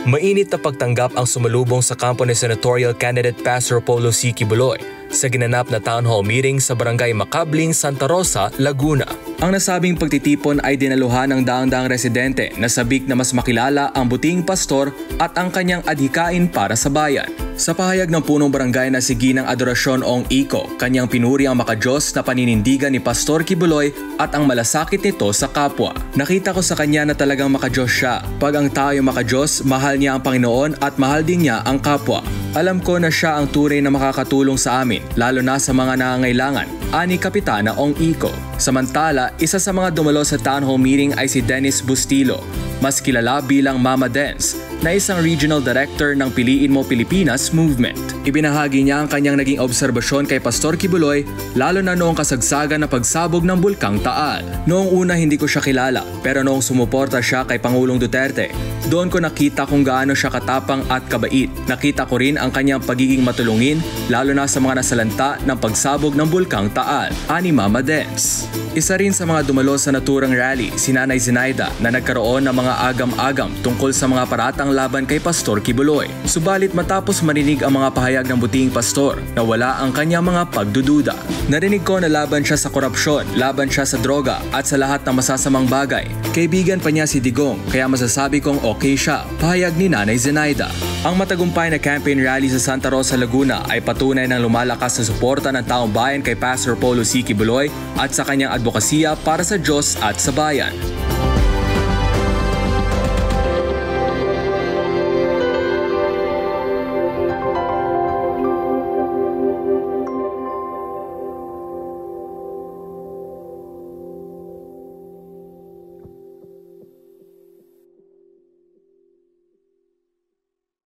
Mainit na pagtanggap ang sumalubong sa kampo ni Senatorial candidate Pastor Polo C. Kibuloy sa ginanap na town hall meeting sa Barangay Macabling, Santa Rosa, Laguna. Ang nasabing pagtitipon ay dinaluhan ng daang-daang residente na sabik na mas makilala ang buting pastor at ang kanyang adhikain para sa bayan. Sa pahayag ng punong barangay na si Ginang Adorasyon Ong Iko, kanyang pinuri ang makadiyos na paninindigan ni Pastor Kibuloy at ang malasakit nito sa kapwa. Nakita ko sa kanya na talagang makadiyos siya. Pag ang tao yung makadiyos, mahal niya ang Panginoon at mahal din niya ang kapwa. Alam ko na siya ang tunay na makakatulong sa amin, lalo na sa mga nangangailangan, ani Kapitana Ong Iko. Samantala, isa sa mga dumalo sa town hall meeting ay si Dennis Bustilo, mas kilala bilang Mama Dens, na isang regional director ng Piliin Mo Pilipinas movement. Ibinahagi niya ang kanyang naging obserbasyon kay Pastor Kibuloy lalo na noong kasagsagan na pagsabog ng Bulkang Taal. Noong una hindi ko siya kilala, pero noong sumuporta siya kay Pangulong Duterte, doon ko nakita kung gaano siya katapang at kabait. Nakita ko rin ang kanyang pagiging matulungin lalo na sa mga nasalanta ng pagsabog ng Bulkang Taal, ani Mama Dens. Isa rin sa mga dumalo sa naturang rally, si Nanay Zenaida, na nagkaroon ng mga agam-agam tungkol sa mga paratang laban kay Pastor Kibuloy. Subalit matapos marinig ang mga pahayag ng buting pastor, nawala ang kanyang mga pagdududa. Narinig ko na laban siya sa korupsyon, laban siya sa droga at sa lahat ng masasamang bagay. Kaibigan pa niya si Digong, kaya masasabi kong okay siya, pahayag ni Nanay Zenaida. Ang matagumpay na campaign rally sa Santa Rosa, Laguna ay patunay ng lumalakas na suporta ng taong bayan kay Pastor Polo C. Kibuloy at sa kanyang advokasya para sa Diyos at sa bayan.